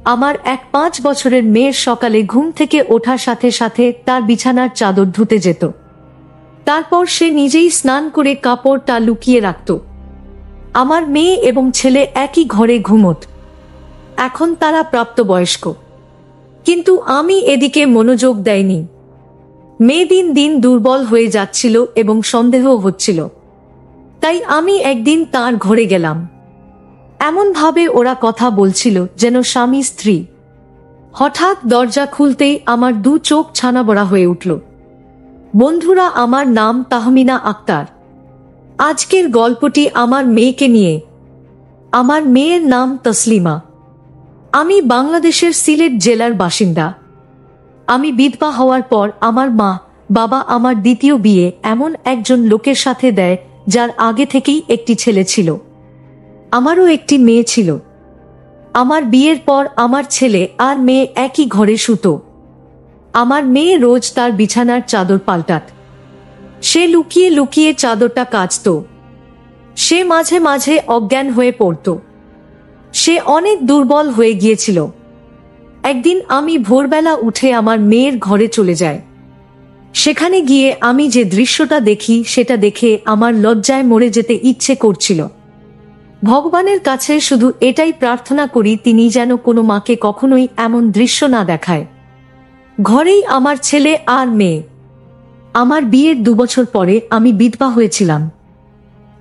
আমার এক 5 বছরের মেয়ের সকালে ঘুম থেকে ওঠার সাথে সাথে তার বিছানার চাদর ধুতে যেত। তারপর সে নিজেই স্নান করে কাপড়টা লুকিয়ে রাখত। আমার মেয়ে এবং ছেলে একই ঘরে ঘুমোত। এখন তারা প্রাপ্তবয়স্ক, কিন্তু আমি এদিকে মনোযোগ দেইনি। মেয়ে দিন দিন দুর্বল হয়ে যাচ্ছিল এবং সন্দেহ হচ্ছিল। তাই আমি একদিন তার ঘরে গেলাম। এমন ভাবে ওরা কথা বলছিল যেন স্বামী স্ত্রী। হঠাৎ দরজা খুলতেই আমার 2 চোখ ছানাবড়া হয়ে উঠল। বন্ধুরা, আমার নাম তাহমিনা আক্তার। আজকের গল্পটি আমার মেয়েকে নিয়ে। আমার মেয়ের নাম তসলিমা। আমি বাংলাদেশের সিলেট জেলার বাসিন্দা। আমি বিধবা হওয়ার পর আমার মা বাবা আমার দ্বিতীয় বিয়ে এমন একজন লোকের সাথে দেয় যার আগে থেকেই একটি ছেলে ছিল। আমারও একটি মেয়ে ছিল। আমার বিয়ের পর আমার ছেলে আর মেয়ে একই ঘরে শুতো। আমার মেয়ে রোজ তার বিছানার চাদর পাল্টাত। সে লুকিয়ে লুকিয়ে চাদরটা কাচত। সে মাঝে মাঝে অজ্ঞান হয়ে পড়ত। সে অনেক দুর্বল হয়ে গিয়েছিল। একদিন আমি ভোরবেলা উঠে আমার মেয়ের ঘরে চলে যাই। সেখানে গিয়ে আমি যে দৃশ্যটা দেখি সেটা দেখে আমার লজ্জায় মরে যেতে ইচ্ছে করছিল। ভগবানের কাছে শুধু এটাই প্রার্থনা করি তিনি যেন কোনো মাকে কখনোই এমন দৃশ্য না দেখায়। ঘরেই আমার ছেলে আর মেয়ে। আমার বিয়ের 2 বছর পরে আমি বিধবা হয়েছিলাম।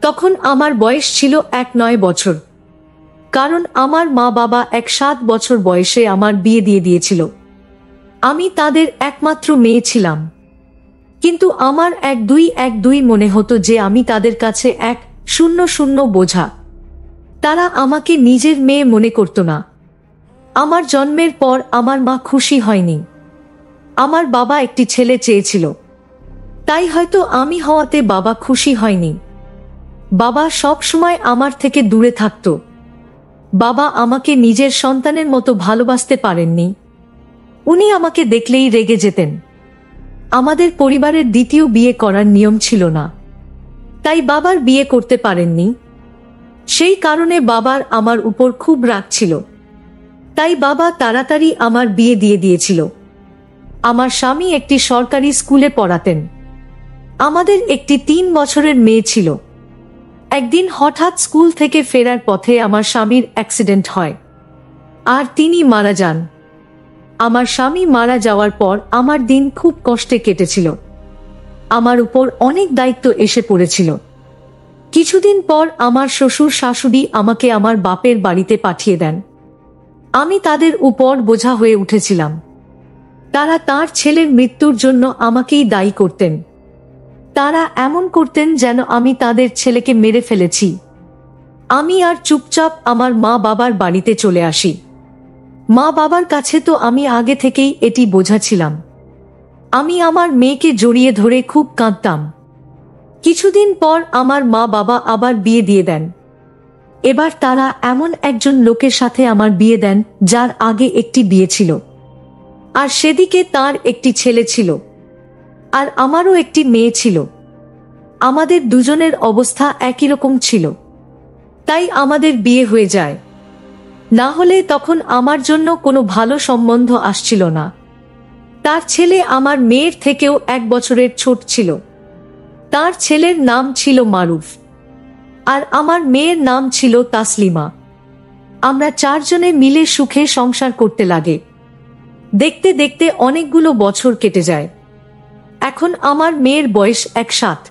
তখন আমার বয়স ছিল 9 বছর। কারণ আমার মা বাবা 7 বছর বয়সে আমার বিয়ে দিয়ে দিয়েছিল। আমি তাদের একমাত্র মেয়ে ছিলাম। কিন্তু আমার 1-2 মনে হতো যে আমি তাদের কাছে 1-0 বোঝা। তারা আমাকে নিজের মেয়ে মনে করত না। আমার জন্মের পর আমার মা খুশি হয়নি। আমার বাবা একটি ছেলে চেয়েছিল। তাই হয়তো আমি হওয়াতে বাবা খুশি হয়নি। বাবা সব সময় আমার থেকে দূরে থাকত। বাবা আমাকে নিজের সন্তানের মতো ভালোবাসতে পারেননি। উনি আমাকে দেখলেই রেগে যেতেন। আমাদের পরিবারের দ্বিতীয় বিয়ে করার নিয়ম ছিল না, তাই বাবার বিয়ে করতে পারেননি। সেই কারণে বাবার আমার উপর খুব রাগ ছিল। তাই বাবা তাড়াতাড়ি আমার বিয়ে দিয়ে দিয়েছিল। আমার স্বামী একটি সরকারি স্কুলে পড়াতেন। আমাদের একটি 3 বছরের মেয়ে ছিল। একদিন হঠাৎ স্কুল থেকে ফেরার পথে আমার স্বামীর অ্যাক্সিডেন্ট হয়, আর তিনি মারা যান। আমার স্বামী মারা যাওয়ার পর আমার দিন খুব কষ্টে কেটেছিল। আমার উপর অনেক দায়িত্ব এসে পড়েছিল। কিছুদিন পর আমার শ্বশুর শাশুড়ি আমাকে আমার বাপের বাড়িতে পাঠিয়ে দেন। আমি তাদের উপর বোঝা হয়ে উঠেছিলাম। তারা তার ছেলের মৃত্যুর জন্য আমাকেই দায়ী করতেন। তারা এমন করতেন যেন আমি তাদের ছেলেকে মেরে ফেলেছি। আমি আর চুপচাপ আমার মা বাবার বাড়িতে চলে আসি। মা বাবার কাছে তো আমি আগে থেকেই এটি বোঝাছিলাম। আমি আমার মেয়েকে জড়িয়ে ধরে খুব কাঁদতাম। কিছুদিন পর আমার মা বাবা আবার বিয়ে দিয়ে দেন। এবার তারা এমন একজন লোকের সাথে আমার বিয়ে দেন যার আগে একটি বিয়ে ছিল, আর সেদিকে তার একটি ছেলে ছিল, আর আমারও একটি মেয়ে ছিল। আমাদের দুজনের অবস্থা একই রকম ছিল। তাই আমাদের বিয়ে হয়ে যায়। না হলে তখন আমার জন্য কোনো ভালো সম্বন্ধ আসছিল না। তার ছেলে আমার মেয়ের থেকেও 1 বছরের ছোট ছিল। তার ছেলের নাম ছিল মারুফ, আর আমার মেয়ের নাম ছিল তাসলিমা। আমরা 4 জনে মিলে সুখে সংসার করতে লাগে। দেখতে দেখতে অনেকগুলো বছর কেটে যায়। এখন আমার মেয়ের বয়স 7,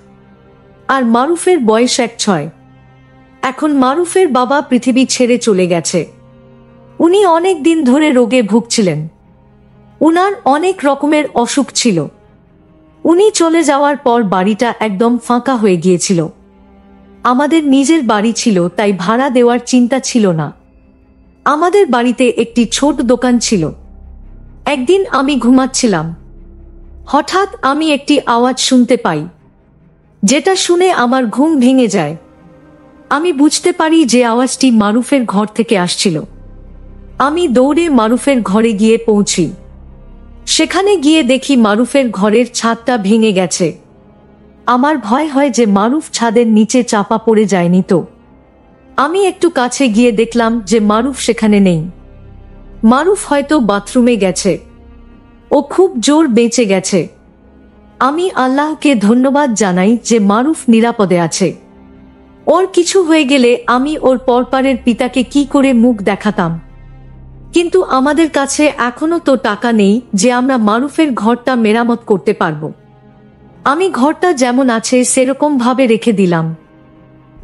আর মারুফের বয়স 6। এখন মারুফের বাবা পৃথিবী ছেড়ে চলে গেছে। উনি অনেক দিন ধরে রোগে ভুগছিলেন। উনার অনেক রকমের অসুখ ছিল। উনি চলে যাওয়ার পর বাড়িটা একদম ফাঁকা হয়ে গিয়েছিল। আমাদের নিজের বাড়ি ছিল, তাই ভাড়া দেওয়ার চিন্তা ছিল না। আমাদের বাড়িতে একটি ছোট দোকান ছিল। একদিন আমি ঘুমাচ্ছিলাম। হঠাৎ আমি একটি আওয়াজ শুনতে পাই, যেটা শুনে আমার ঘুম ভেঙে যায়। আমি বুঝতে পারি যে আওয়াজটি মারুফের ঘর থেকে আসছিল। আমি দৌড়ে মারুফের ঘরে গিয়ে পৌঁছি। সেখানে গিয়ে দেখি মারুফের ঘরের ছাদটা ভেঙে গেছে। আমার ভয় হয় যে মারুফ ছাদের নিচে চাপা পড়ে যায়নি তো। আমি একটু কাছে গিয়ে দেখলাম যে মারুফ সেখানে নেই। মারুফ হয়তো বাথরুমে গেছে। ও খুব জোর বেঁচে গেছে। আমি আল্লাহকে ধন্যবাদ জানাই যে মারুফ নিরাপদে আছে। ওর কিছু হয়ে গেলে আমি ওর পরপারের পিতাকে কি করে মুখ দেখাতাম। কিন্তু আমাদের কাছে এখনো তো টাকা নেই যে আমরা মারুফের ঘরটা মেরামত করতে পারবো। আমি ঘরটা যেমন আছে সেরকম ভাবে রেখে দিলাম।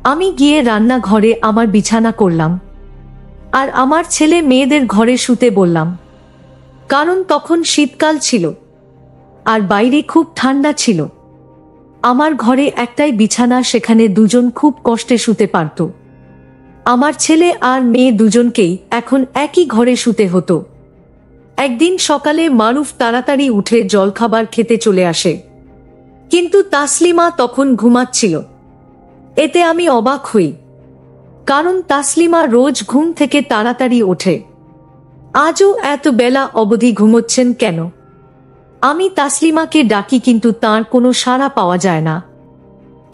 আমি গিয়ে রান্নাঘরে আমার বিছানা করলাম আর আমার ছেলে মেয়েদের ঘরে শুতে বললাম, কারণ তখন শীতকাল ছিল আর বাইরে খুব ঠান্ডা ছিল। আমার ঘরে একটাই বিছানা, সেখানে দুজন খুব কষ্টে শুতে পারত। আমার ছেলে আর মেয়ে দুজনকেই এখন একই ঘরে শুতে হতো। একদিন সকালে মারুফ তাড়াতাড়ি উঠে জলখাবার খেতে চলে আসে, কিন্তু তাসলিমা তখন ঘুমাচ্ছিল। এতে আমি অবাক হই, কারণ তাসলিমা রোজ ঘুম থেকে তাড়াতাড়ি ওঠে। আজও এত বেলা অবধি ঘুমোচ্ছেন কেন? আমি তাসলিমাকে ডাকি কিন্তু তার কোনো সাড়া পাওয়া যায় না।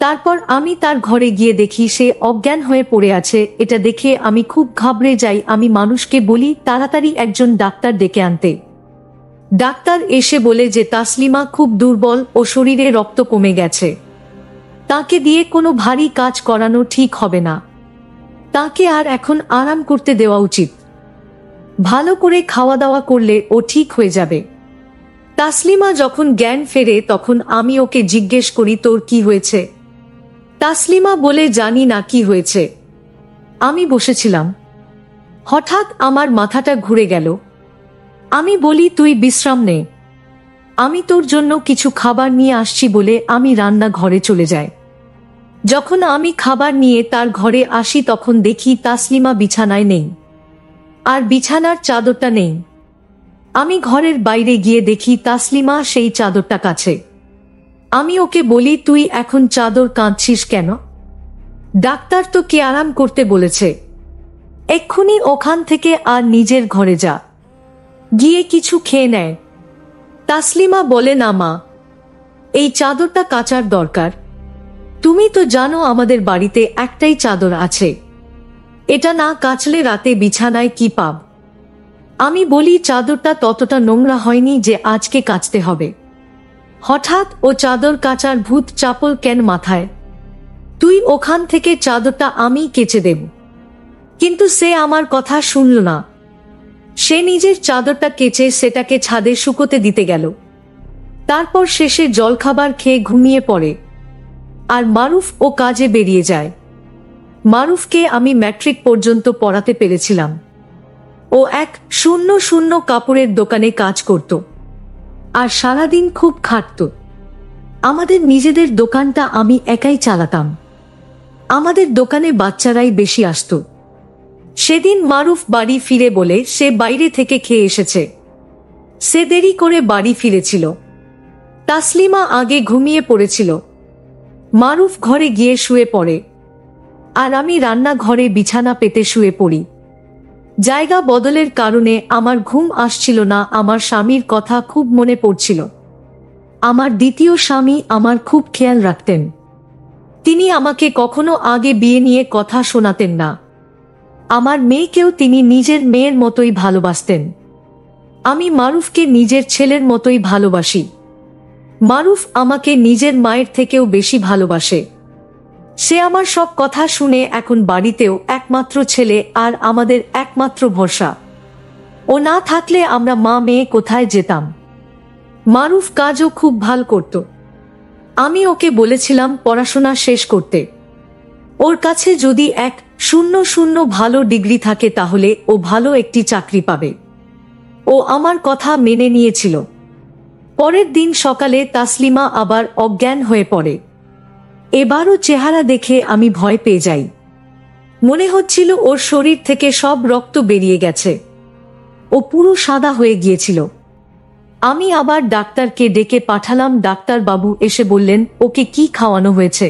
তারপর আমি তার ঘরে গিয়ে দেখি সে অজ্ঞান হয়ে পড়ে আছে। এটা দেখে আমি খুব ঘাবড়ে যাই। আমি মানুষকে বলি তাড়াতাড়ি একজন ডাক্তার ডেকে আনতে। ডাক্তার এসে বলে যে তাসলিমা খুব দুর্বল ও শরীরে রক্ত কমে গেছে। তাকে দিয়ে কোনো ভারী কাজ করানো ঠিক হবে না। তাকে আর এখন আরাম করতে দেওয়া উচিত। ভালো করে খাওয়া দাওয়া করলে ও ঠিক হয়ে যাবে। তাসলিমা যখন জ্ঞান ফেরে তখন আমি ওকে জিজ্ঞেস করি, তোর কি হয়েছে? তাসলিমা বলে, জানি না কি হয়েছে। আমি বসেছিলাম, হঠাৎ আমার মাথাটা ঘুরে গেল। আমি বলি, তুই বিশ্রাম নে, আমি তোর জন্য কিছু খাবার নিয়ে আসছি বলে আমি রান্নাঘরে চলে যাই। যখন আমি খাবার নিয়ে তার ঘরে আসি তখন দেখি তাসলিমা বিছানায় নেই, আর বিছানার চাদরটা নেই। আমি ঘরের বাইরে গিয়ে দেখি তাসলিমা সেই চাদরটা কাছে। আমি ওকে বলি, তুই এখন চাদর কাঁদছিস কেন? ডাক্তার তো কে আরাম করতে বলেছে। এক্ষুনি ওখান থেকে আর নিজের ঘরে যা, গিয়ে কিছু খেয়ে নেয়। তাসলিমা বলে, না মা, এই চাদরটা কাচার দরকার। তুমি তো জানো আমাদের বাড়িতে একটাই চাদর আছে, এটা না কাচলে রাতে বিছানায় কি পাব? আমি বলি, চাদরটা ততটা নোংরা হয়নি যে আজকে কাচতে হবে। হঠাৎ ও চাদর কাচার ভূত চাপল কেন মাথায়? তুই ওখান থেকে চাদরটা আমি কেচে দেব। কিন্তু সে আমার কথা শুনল না। সে নিজের চাদরটা কেচে সেটাকে ছাদে শুকোতে দিতে গেল। তারপর শেষে জলখাবার খেয়ে ঘুমিয়ে পড়ে আর মারুফ ও কাজে বেরিয়ে যায়। মারুফকে আমি ম্যাট্রিক পর্যন্ত পড়াতে পেরেছিলাম। ও এক শূন্য শূন্য কাপড়ের দোকানে কাজ করত আর সারাদিন খুব খাটত। আমাদের নিজেদের দোকানটা আমি একাই চালাতাম। আমাদের দোকানে বাচ্চারাই বেশি আসত। সেদিন মারুফ বাড়ি ফিরে বলে সে বাইরে থেকে খেয়ে এসেছে। সে দেরি করে বাড়ি ফিরেছিল। তাসলিমা আগে ঘুমিয়ে পড়েছিল। মারুফ ঘরে গিয়ে শুয়ে পড়ে আর আমি রান্নাঘরে বিছানা পেতে শুয়ে পড়ি। জায়গা বদলের কারণে আমার ঘুম আসছিল না। আমার স্বামীর কথা খুব মনে পড়ছিল। আমার দ্বিতীয় স্বামী আমার খুব খেয়াল রাখতেন। তিনি আমাকে কখনো আগে বিয়ে নিয়ে কথা শোনাতেন না। আমার মেয়েকেও তিনি নিজের মেয়ের মতোই ভালোবাসতেন। আমি মারুফকে নিজের ছেলের মতোই ভালোবাসি। মারুফ আমাকে নিজের মায়ের থেকেও বেশি ভালোবাসে। সে আমার সব কথা শুনে এখন বাড়িতেও একমাত্র ছেলে আর আমাদের একমাত্র ভরসা। ও না থাকলে আমরা মা মেয়ে কোথায় যেতাম। মারুফ কাজও খুব ভালো করত। আমি ওকে বলেছিলাম পড়াশোনা শেষ করতে। ওর কাছে যদি 100 ভালো ডিগ্রি থাকে তাহলে ও ভালো একটি চাকরি পাবে। ও আমার কথা মেনে নিয়েছিল। পরের দিন সকালে তাসলিমা আবার অজ্ঞান হয়ে পড়ে। এবারও চেহারা দেখে আমি ভয় পেয়ে যাই। মনে হচ্ছিল ওর শরীর থেকে সব রক্ত বেরিয়ে গেছে। ও পুরো সাদা হয়ে গিয়েছিল। আমি আবার ডাক্তারকে ডেকে পাঠালাম। ডাক্তার বাবু এসে বললেন, ওকে কি খাওয়ানো হয়েছে?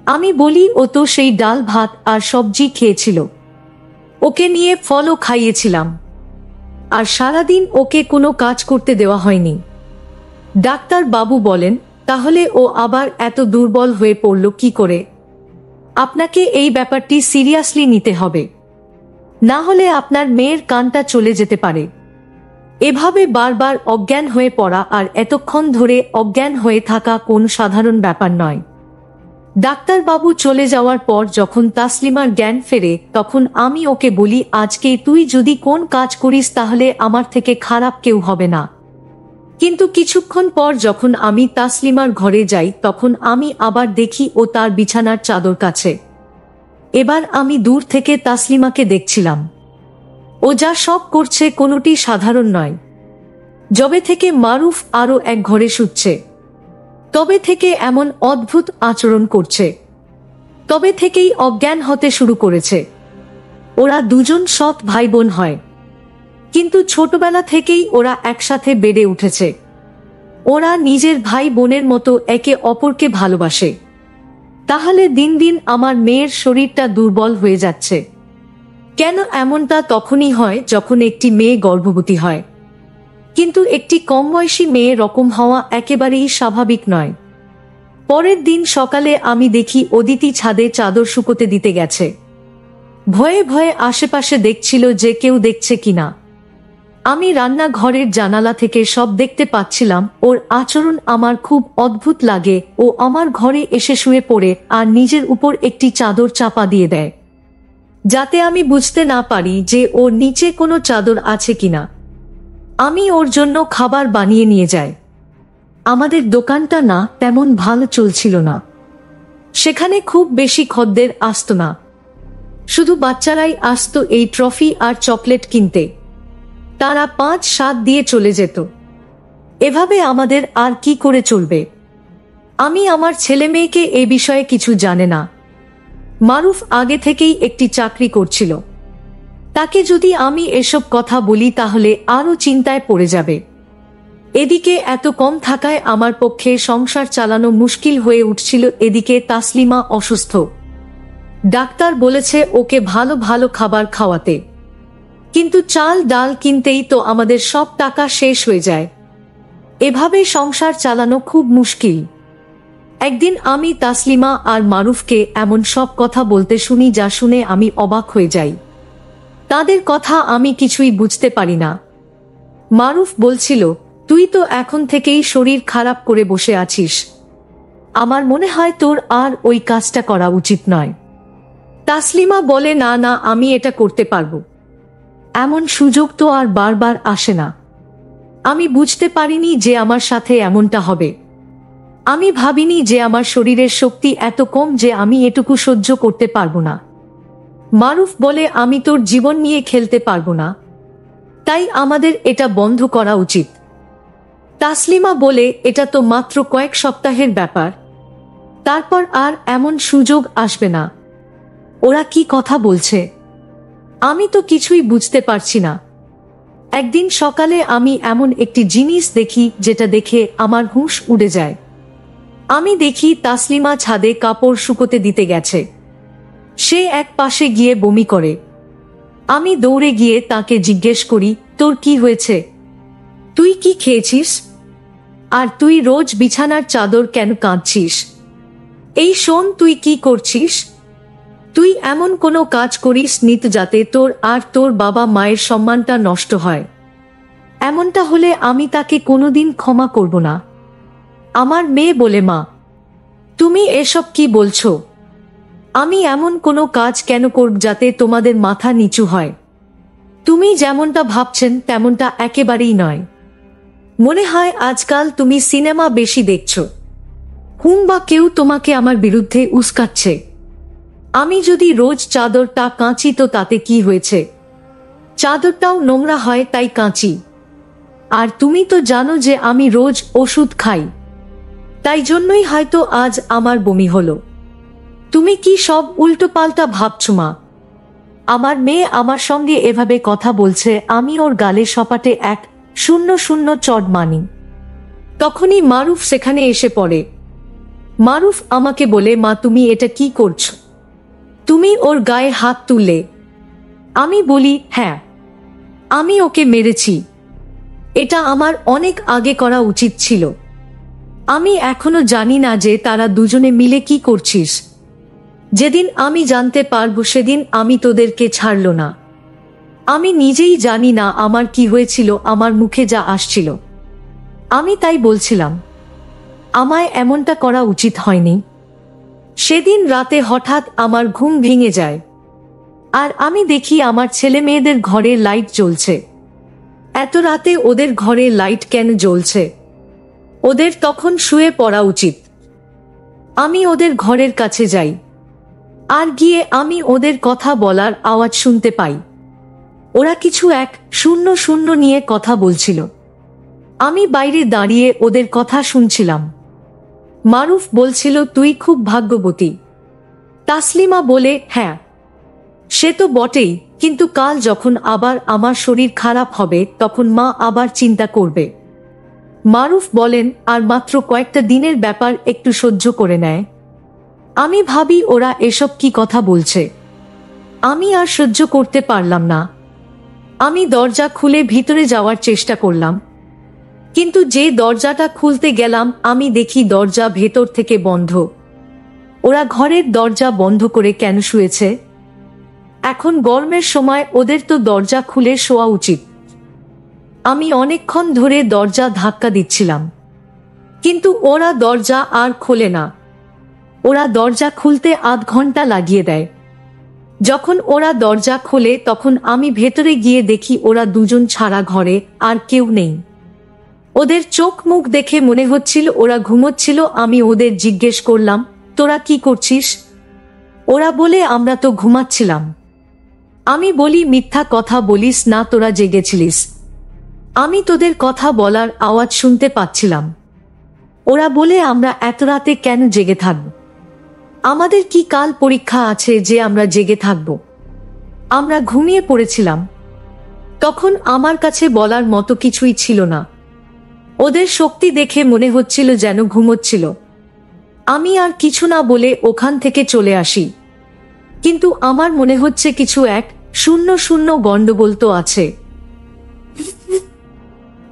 আমি বলি, ও তো সেই ডাল ভাত আর সবজি খেয়েছিল। ওকে নিয়ে ফলও খাইয়েছিলাম, আর সারাদিন ওকে কোনো কাজ করতে দেওয়া হয়নি। ডাক্তার বাবু বলেন, তাহলে ও আবার এত দুর্বল হয়ে পড়ল কি করে? আপনাকে এই ব্যাপারটি সিরিয়াসলি নিতে হবে। না হলে আপনার মেয়ের কানটা চলে যেতে পারে। এভাবে বারবার অজ্ঞান হয়ে পড়া আর এতক্ষণ ধরে অজ্ঞান হয়ে থাকা কোন সাধারণ ব্যাপার নয়। ডাক্তারবাবু চলে যাওয়ার পর যখন তাসলিমার জ্ঞান ফেরে তখন আমি ওকে বলি, আজকে তুই যদি কোন কাজ করিস তাহলে আমার থেকে খারাপ কেউ হবে না। কিন্তু কিছুক্ষণ পর যখন আমি তাসলিমার ঘরে যাই তখন আমি আবার দেখি ও তার বিছানার চাদর কাছে। এবার আমি দূর থেকে তাসলিমাকে দেখছিলাম। ও যা সব করছে কোনোটি সাধারণ নয়। যবে থেকে মারুফ আরো এক ঘরে শুচ্ছে, তবে থেকে এমন অদ্ভুত আচরণ করছে, তবে থেকেই অজ্ঞান হতে শুরু করেছে। ওরা দুজন সৎ ভাই বোন হয়, কিন্তু ছোটবেলা থেকেই ওরা একসাথে বেড়ে উঠেছে। ওরা নিজের ভাই বোনের মতো একে অপরকে ভালোবাসে। তাহলে দিন দিন আমার মেয়ের শরীরটা দুর্বল হয়ে যাচ্ছে কেন? এমনটা তখনই হয় যখন একটি মেয়ে গর্ভবতী হয়, কিন্তু একটি কম বয়সী মেয়ে রকম হওয়া একেবারেই স্বাভাবিক নয়। পরের দিন সকালে আমি দেখি অদিতি ছাদে চাদর শুকোতে দিতে গেছে। ভয়ে ভয়ে আশেপাশে দেখছিল যে কেউ দেখছে কিনা। আমি রান্নাঘরের জানালা থেকে সব দেখতে পাচ্ছিলাম। ওর আচরণ আমার খুব অদ্ভুত লাগে। ও আমার ঘরে এসে শুয়ে পড়ে আর নিজের উপর একটি চাদর চাপা দিয়ে দেয়, যাতে আমি বুঝতে না পারি যে ওর নিচে কোনো চাদর আছে কিনা। আমি ওর জন্য খাবার বানিয়ে নিয়ে যাই। আমাদের দোকানটা না তেমন ভালো চলছিল না। সেখানে খুব বেশি খদ্দের আসতো না, শুধু বাচ্চারাই আসতো এই ট্রফি আর চকলেট কিনতে। তারা 5-7 দিয়ে চলে যেত। এভাবে আমাদের আর কি করে চলবে? আমি আমার ছেলে মেয়েকে এ বিষয়ে কিছু জানে না। মারুফ আগে থেকেই একটি চাকরি করছিল। তাকে যদি আমি এসব কথা বলি তাহলে আরো চিন্তায় পড়ে যাবে। এদিকে এত কম থাকায় আমার পক্ষে সংসার চালানো মুশকিল হয়ে উঠছিল। এদিকে তাসলিমা অসুস্থ। ডাক্তার বলেছে ওকে ভালো ভালো খাবার খাওয়াতে, কিন্তু চাল ডাল কিনতেই তো আমাদের সব টাকা শেষ হয়ে যায়। এভাবে সংসার চালানো খুব মুশকিল। একদিন আমি তাসলিমা আর মারুফকে এমন সব কথা বলতে শুনি যা শুনে আমি অবাক হয়ে যাই। তাদের কথা আমি কিছুই বুঝতে পারি না। মারুফ বলছিল, তুই তো এখন থেকেই শরীর খারাপ করে বসে আছিস। আমার মনে হয় তোর আর ওই কাজটা করা উচিত নয়। তাসলিমা বলে, না না, আমি এটা করতে পারবো। এমন সুযোগ তো আর বারবার আসে না। আমি বুঝতে পারিনি যে আমার সাথে এমনটা হবে। আমি ভাবিনি যে আমার শরীরের শক্তি এত কম যে আমি এটুকু সহ্য করতে পারবো না। মারুফ বলে, আমি তোর জীবন নিয়ে খেলতে পারবো না, তাই আমাদের এটা বন্ধ করা উচিত। তাসলিমা বলে, এটা তো মাত্র কয়েক সপ্তাহের ব্যাপার, তারপর আর এমন সুযোগ আসবে না। ওরা কি কথা বলছে? আমি তো কিছুই বুঝতে পারছি না। একদিন সকালে আমি এমন একটি জিনিস দেখি যেটা দেখে আমার হুঁশ উড়ে যায়। আমি দেখি তাসলিমা ছাদে কাপড় শুকোতে দিতে গেছে। সে এক পাশে গিয়ে বমি করে। আমি দৌড়ে গিয়ে তাকে জিজ্ঞেস করি, তোর কি হয়েছে? তুই কি খেয়েছিস? আর তুই রোজ বিছানার চাদর কেন কাঁদছিস? এই শোন, তুই কি করছিস? তুই এমন কোনো কাজ করিস নি তো যাতে তোর আর তোর বাবা মায়ের সম্মানটা নষ্ট হয়। এমনটা হলে আমি তাকে কোনোদিন ক্ষমা করব না। আমার মেয়ে বলে, মা, তুমি এসব কি বলছো? আমি এমন কোনো কাজ কেন করব যাতে তোমাদের মাথা নিচু হয়? তুমি যেমনটা ভাবছেন তেমনটা একেবারেই নয়। মনে হয় আজকাল তুমি সিনেমা বেশি দেখছো, বা কেউ তোমাকে আমার বিরুদ্ধে উস্কাচ্ছে। আমি যদি রোজ চাদরটা কাঁচি তো তাতে কি হয়েছে? চাদরটাও নোংরা হয় তাই কাঁচি। আর তুমি তো জানো যে আমি রোজ ওষুধ খাই, তাই জন্যই হয়তো আজ আমার বমি হলো। তুমি কি সব উল্টোপাল্টা ভাবছো মা? আমার মেয়ে আমার সঙ্গে এভাবে কথা বলছে, আমি ওর গালে সপাটে 1-0-0 চড় মানি। তখনই মারুফ সেখানে এসে পড়ে। মারুফ আমাকে বলে, মা, তুমি এটা কি করছো? তুমি ওর গায়ে হাত তুললে। আমি বলি, হ্যাঁ, আমি ওকে মেরেছি। এটা আমার অনেক আগে করা উচিত ছিল। আমি এখনো জানি না যে তারা দুজনে মিলে কি করছিস। যেদিন আমি জানতে পারবো সেদিন আমি তোদেরকে ছাড়লো না। আমি নিজেই জানি না আমার কি হয়েছিল, আমার মুখে যা আসছিল। আমি তাই বলছিলাম, আমায় এমনটা করা উচিত হয়নি। সেদিন রাতে হঠাৎ আমার ঘুম ভেঙে যায়, আর আমি দেখি আমার ছেলে মেয়েদের ঘরে লাইট জ্বলছে। এত রাতে ওদের ঘরে লাইট কেন জ্বলছে? ওদের তখন শুয়ে পড়া উচিত। আমি ওদের ঘরের কাছে যাই, আর গিয়ে আমি ওদের কথা বলার আওয়াজ শুনতে পাই। ওরা কিছু 100 নিয়ে কথা বলছিল। আমি বাইরে দাঁড়িয়ে ওদের কথা শুনছিলাম। মারুফ বলছিল, তুই খুব ভাগ্যবতী। তাসলিমা বলে, হ্যাঁ সে তো বটেই, কিন্তু কাল যখন আবার আমার শরীর খারাপ হবে তখন মা আবার চিন্তা করবে। মারুফ বলেন, আর মাত্র কয়েকটা দিনের ব্যাপার, একটু সহ্য করে নেয়। আমি ভাবি ওরা এসব কি কথা বলছে। আমি আর সহ্য করতে পারলাম না। আমি দরজা খুলে ভিতরে যাওয়ার চেষ্টা করলাম, কিন্তু যে দরজাটা খুলতে গেলাম আমি দেখি দরজা ভেতর থেকে বন্ধ। ওরা ঘরের দরজা বন্ধ করে কেন শুয়েছে? এখন গরমের সময় ওদের তো দরজা খুলে শোয়া উচিত। আমি অনেকক্ষণ ধরে দরজা ধাক্কা দিচ্ছিলাম, কিন্তু ওরা দরজা আর খোলে না। ওরা দরজা খুলতে আধ ঘন্টা লাগিয়ে দেয়। যখন ওরা দরজা খোলে তখন আমি ভেতরে গিয়ে দেখি ওরা দুজন ছাড়া ঘরে আর কেউ নেই। ওদের চোখ মুখ দেখে মনে হচ্ছিল ওরা ঘুমোচ্ছিল। আমি ওদের জিজ্ঞেস করলাম, তোরা কি করছিস? ওরা বলে, আমরা তো ঘুমাচ্ছিলাম। আমি বলি, মিথ্যা কথা বলিস না, তোরা জেগেছিলিস। আমি তোদের কথা বলার আওয়াজ শুনতে পাচ্ছিলাম। ওরা বলে, আমরা এত রাতে কেন জেগে থাকব? আমাদের কি কাল পরীক্ষা আছে যে আমরা জেগে থাকব? আমরা ঘুমিয়ে পড়েছিলাম। তখন আমার কাছে বলার মতো কিছুই ছিল না। ওদের শক্তি দেখে মনে হচ্ছিল যেন ঘুমোচ্ছিল। আমি আর কিছু না বলে ওখান থেকে চলে আসি, কিন্তু আমার মনে হচ্ছে কিছু 100 গন্ডগোল তো আছে।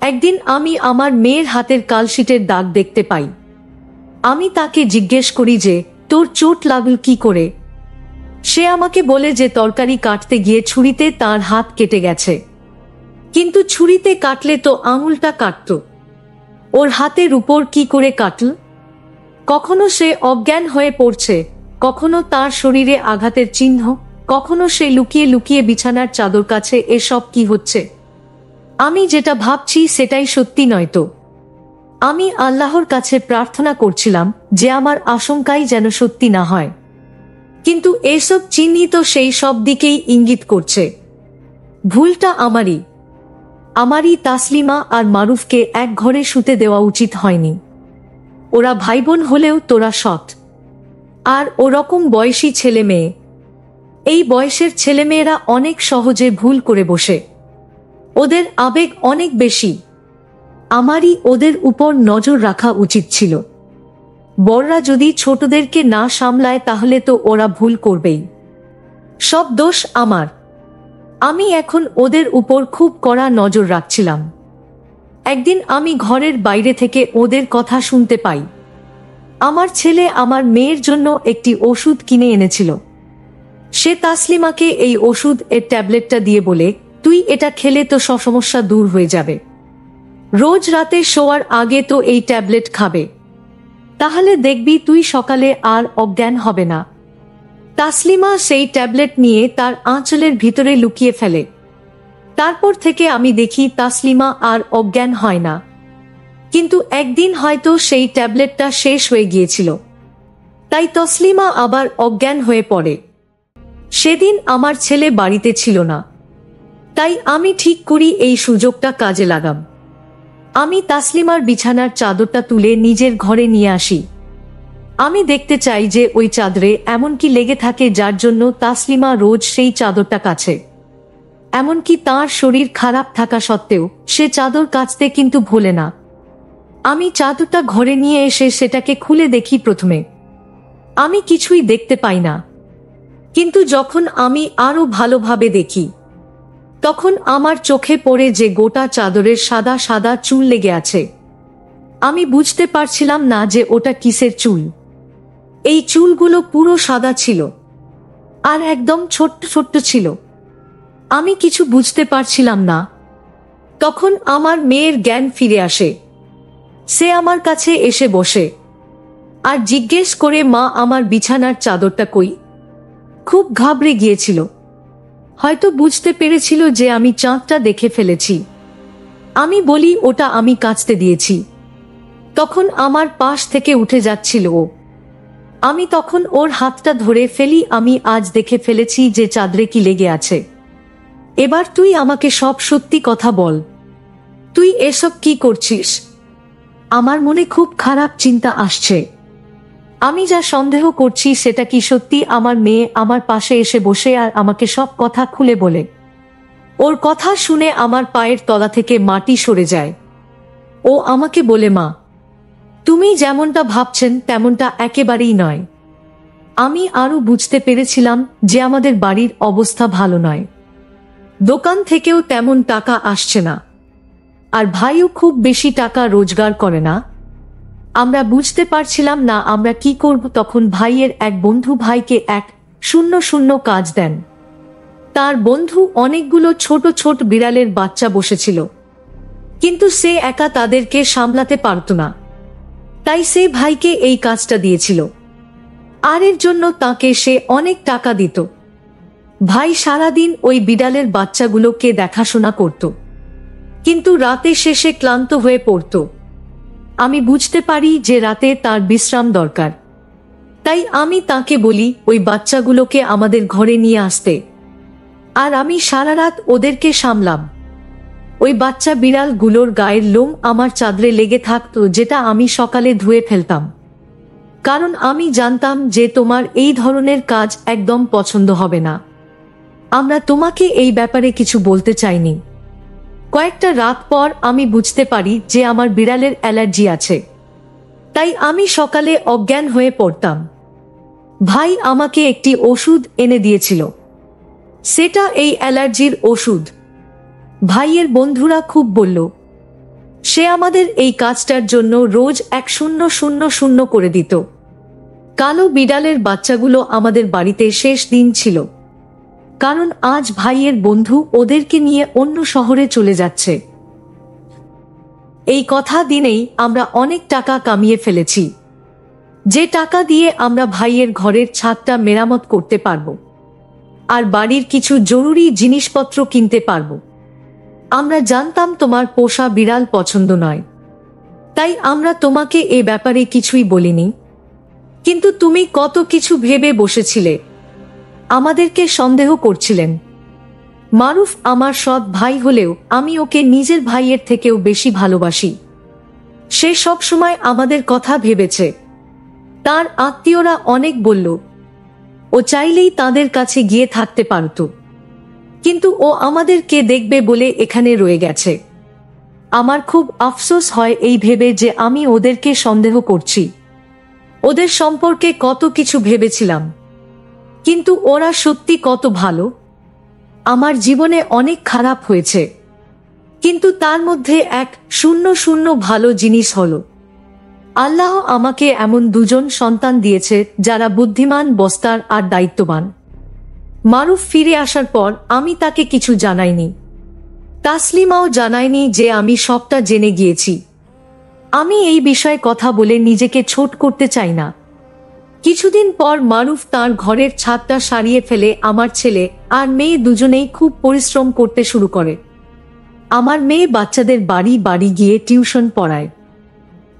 একদিন আমি আমার মেয়ের হাতের কালশিটের দাগ দেখতে পাই। আমি তাকে জিজ্ঞেস করি যে, তোর চোট লাগল কি করে? সে আমাকে বলে যে তরকারি কাটতে গিয়ে ছুরিতে তার হাত কেটে গেছে। কিন্তু ছুরিতে কাটলে তো আঙুলটা কাটত, ওর হাতের উপর কি করে কাটল? কখনো সে অজ্ঞান হয়ে পড়ছে, কখনো তার শরীরে আঘাতের চিহ্ন, কখনো সে লুকিয়ে লুকিয়ে বিছানার চাদর কাছে। এসব কি হচ্ছে? আমি যেটা ভাবছি সেটাই সত্যি নয়তো? আমি আল্লাহর কাছে প্রার্থনা করছিলাম যে আমার আশঙ্কাই যেন সত্যি না হয়, কিন্তু এসব চিহ্নিত সেই সব দিকেই ইঙ্গিত করছে। ভুলটা আমারই। তাসলিমা আর মারুফকে এক ঘরে শুতে দেওয়া উচিত হয়নি। ওরা ভাই বোন হলেও তোরা সৎ, আর ওরকম বয়সী ছেলে মেয়ে। এই বয়সের ছেলেমেয়েরা অনেক সহজে ভুল করে বসে। ওদের আবেগ অনেক বেশি। আমারই ওদের উপর নজর রাখা উচিত ছিল। বড়রা যদি ছোটদেরকে না সামলায় তাহলে তো ওরা ভুল করবেই। সব দোষ আমার। আমি এখন ওদের উপর খুব কড়া নজর রাখছিলাম। একদিন আমি ঘরের বাইরে থেকে ওদের কথা শুনতে পাই। আমার ছেলে আমার মেয়ের জন্য একটি ওষুধ কিনে এনেছিল। সে তাসলিমাকে এই ওষুধ এর ট্যাবলেটটা দিয়ে বলে, তুই এটা খেলে তো সব সমস্যা দূর হয়ে যাবে। রোজ রাতে শোয়ার আগে তো এই ট্যাবলেট খাবে, তাহলে দেখবি তুই সকালে আর অজ্ঞান হবে না। তাসলিমা সেই ট্যাবলেট নিয়ে তার আঁচলের ভিতরে লুকিয়ে ফেলে। তারপর থেকে আমি দেখি তাসলিমা আর অজ্ঞান হয় না। কিন্তু একদিন হয়তো সেই ট্যাবলেটটা শেষ হয়ে গিয়েছিল, তাই তসলিমা আবার অজ্ঞান হয়ে পড়ে। সেদিন আমার ছেলে বাড়িতে ছিল না, তাই আমি ঠিক করি এই সুযোগটা কাজে লাগাম। আমি তাসলিমার বিছানার চাদরটা তুলে নিজের ঘরে নিয়ে আসি। আমি দেখতে চাই যে ওই চাদরে এমন কি লেগে থাকে যার জন্য তাসলিমা রোজ সেই চাদরটা কাছে। এমনকি তার শরীর খারাপ থাকা সত্ত্বেও সে চাদর কাচতে কিন্তু ভোলে না। আমি চাদরটা ঘরে নিয়ে এসে সেটাকে খুলে দেখি। প্রথমে আমি কিছুই দেখতে পাই না, কিন্তু যখন আমি আরো ভালোভাবে দেখি তখন আমার চোখে পড়ে যে গোটা চাদরের সাদা সাদা চুল লেগে আছে। আমি বুঝতে পারছিলাম না যে ওটা কিসের চুল। এই চুলগুলো পুরো সাদা ছিল আর একদম ছোট্ট ছোট্ট ছিল। আমি কিছু বুঝতে পারছিলাম না। তখন আমার মেয়ের জ্ঞান ফিরে আসে। সে আমার কাছে এসে বসে আর জিজ্ঞেস করে, মা, আমার বিছানার চাদরটা কই? খুব ঘাবড়ে গিয়েছিল, হয়তো বুঝতে পেরেছিল যে আমি চাঁদটা দেখে ফেলেছি। আমি বলি, ওটা আমি কাচতে দিয়েছি। তখন আমার পাশ থেকে উঠে যাচ্ছিল ও। আমি তখন ওর হাতটা ধরে ফেলি। আমি আজ দেখে ফেলেছি যে চাদরে কি লেগে আছে। এবার তুই আমাকে সব সত্যি কথা বল, তুই এসব কি করছিস? আমার মনে খুব খারাপ চিন্তা আসছে। আমি যা সন্দেহ করছি সেটা কি সত্যি? আমার মেয়ে আমার পাশে এসে বসে আর আমাকে সব কথা খুলে বলে। ওর কথা শুনে আমার পায়ের তলা থেকে মাটি সরে যায়। ও আমাকে বলে, মা, তুমি যেমনটা ভাবছেন তেমনটা একেবারেই নয়। আমি আরো বুঝতে পেরেছিলাম যে আমাদের বাড়ির অবস্থা ভালো নয়। দোকান থেকেও তেমন টাকা আসছে না, আর ভাইও খুব বেশি টাকা রোজগার করে না। আমরা বুঝতে পারছিলাম না আমরা কি করব। তখন ভাইয়ের এক বন্ধু ভাইকে 100 কাজ দেন। তার বন্ধু অনেকগুলো ছোট ছোট বিড়ালের বাচ্চা বসেছিল, কিন্তু সে একা তাদেরকে সামলাতে পারত না। তাই সে ভাইকে এই কাজটা দিয়েছিল, আর এর জন্য তাকে সে অনেক টাকা দিত। ভাই সারাদিন ওই বিড়ালের বাচ্চাগুলোকে দেখাশোনা করত, কিন্তু রাতে শেষে ক্লান্ত হয়ে পড়ত। আমি বুঝতে পারি যে রাতে তার বিশ্রাম দরকার। তাই আমি তাকে বলি ওই বাচ্চাগুলোকে আমাদের ঘরে নিয়ে আসতে, আর আমি সারা রাত ওদেরকে সামলাম। ওই বাচ্চা বিড়ালগুলোর গায়ের লোম আমার চাদরে লেগে থাকতো, যেটা আমি সকালে ধুয়ে ফেলতাম, কারণ আমি জানতাম যে তোমার এই ধরনের কাজ একদম পছন্দ হবে না। আমরা তোমাকে এই ব্যাপারে কিছু বলতে চাইনি। কয়েকটা রাত পর আমি বুঝতে পারি যে আমার বিড়ালের অ্যালার্জি আছে, তাই আমি সকালে অজ্ঞান হয়ে পড়তাম। ভাই আমাকে একটি ওষুধ এনে দিয়েছিল, সেটা এই অ্যালার্জির ওষুধ। ভাইয়ের বন্ধুরা খুব বলল। সে আমাদের এই কাজটার জন্য রোজ 100 করে দিত। কালো বিড়ালের বাচ্চাগুলো আমাদের বাড়িতে শেষ দিন ছিল, কারণ আজ ভাইয়ের বন্ধু ওদেরকে নিয়ে অন্য শহরে চলে যাচ্ছে। এই কথা দিনেই আমরা অনেক টাকা কামিয়ে ফেলেছি, যে টাকা দিয়ে আমরা ভাইয়ের ঘরের ছাদটা মেরামত করতে পারব, আর বাড়ির কিছু জরুরি জিনিসপত্র কিনতে পারব। আমরা জানতাম তোমার পোষা বিড়াল পছন্দ নয়, তাই আমরা তোমাকে এ ব্যাপারে কিছুই বলিনি। কিন্তু তুমি কত কিছু ভেবে বসেছিলে, আমাদেরকে সন্দেহ করছিলেন। মারুফ আমার সৎ ভাই হলেও আমি ওকে নিজের ভাইয়ের থেকেও বেশি ভালোবাসি। সে সব সময় আমাদের কথা ভেবেছে। তার আত্মীয়রা অনেক বলল ও চাইলেই তাদের কাছে গিয়ে থাকতে পারত, কিন্তু ও আমাদেরকে দেখবে বলে এখানে রয়ে গেছে। আমার খুব আফসোস হয় এই ভেবে যে আমি ওদেরকে সন্দেহ করছি। ওদের সম্পর্কে কত কিছু ভেবেছিলাম, কিন্তু ওরা সত্যি কত ভালো। আমার জীবনে অনেক খারাপ হয়েছে, কিন্তু তার মধ্যে 100 ভালো জিনিস হলো, আল্লাহ আমাকে এমন দুজন সন্তান দিয়েছে যারা বুদ্ধিমান, বস্তার আর দায়িত্ববান। মারুফ ফিরে আসার পর আমি তাকে কিছু জানাইনি। তাসলিমাও জানায়নি যে আমি সবটা জেনে গিয়েছি। আমি এই বিষয়ে কথা বলে নিজেকে ছোট করতে চাই না। কিছুদিন পর মারুফ তার ঘরের ছাদটা সারিয়ে ফেলে। আমার ছেলে আর মেয়ে দুজনেই খুব পরিশ্রম করতে শুরু করে। আমার মেয়ে বাচ্চাদের বাড়ি বাড়ি গিয়ে টিউশন পড়ায়।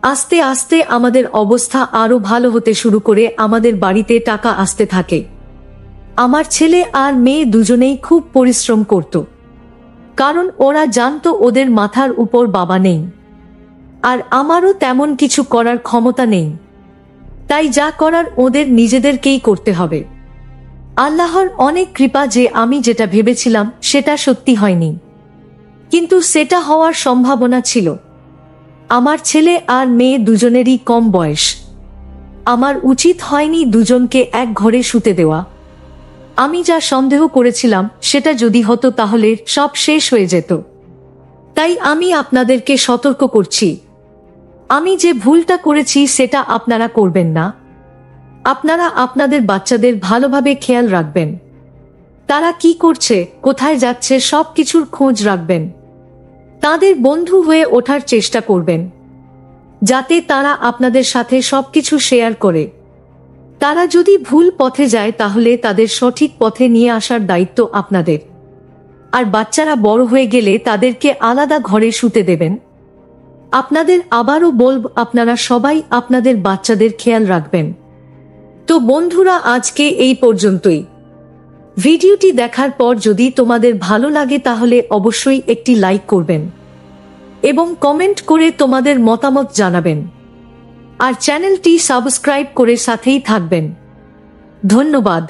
আস্তে আস্তে আমাদের অবস্থা আরো ভালো হতে শুরু করে। আমাদের বাড়িতে টাকা আসতে থাকে। আমার ছেলে আর মেয়ে দুজনেই খুব পরিশ্রম করত, কারণ ওরা জানতো ওদের মাথার উপর বাবা নেই, আর আমারও তেমন কিছু করার ক্ষমতা নেই। তাই যা করার ওদের নিজেদেরকেই করতে হবে। আল্লাহর অনেক কৃপা যে আমি যেটা ভেবেছিলাম সেটা সত্যি হয়নি, কিন্তু সেটা হওয়ার সম্ভাবনা ছিল। আমার ছেলে আর মেয়ে দুজনেরই কম বয়স। আমার উচিত হয়নি দুজনকে এক ঘরে শুতে দেওয়া। আমি যা সন্দেহ করেছিলাম সেটা যদি হতো তাহলে সব শেষ হয়ে যেত। তাই আমি আপনাদেরকে সতর্ক করছি, আমি যে ভুলটা করেছি সেটা আপনারা করবেন না। আপনারা আপনাদের বাচ্চাদের ভালোভাবে খেয়াল রাখবেন। তারা কি করছে, কোথায় যাচ্ছে সবকিছুর খোঁজ রাখবেন। তাদের বন্ধু হয়ে ওঠার চেষ্টা করবেন, যাতে তারা আপনাদের সাথে সবকিছু শেয়ার করে। তারা যদি ভুল পথে যায় তাহলে তাদের সঠিক পথে নিয়ে আসার দায়িত্ব আপনাদের। আর বাচ্চারা বড় হয়ে গেলে তাদেরকে আলাদা ঘরে শুতে দেবেন। আপনাদের আবারও বলব, আপনারা সবাই আপনাদের বাচ্চাদের খেয়াল রাখবেন। তো বন্ধুরা, আজকে এই পর্যন্তই। ভিডিওটি দেখার পর যদি তোমাদের ভালো লাগে তাহলে অবশ্যই একটি লাইক করবেন এবং কমেন্ট করে তোমাদের মতামত জানাবেন। আর চ্যানেলটি সাবস্ক্রাইব করে সাথেই থাকবেন। ধন্যবাদ।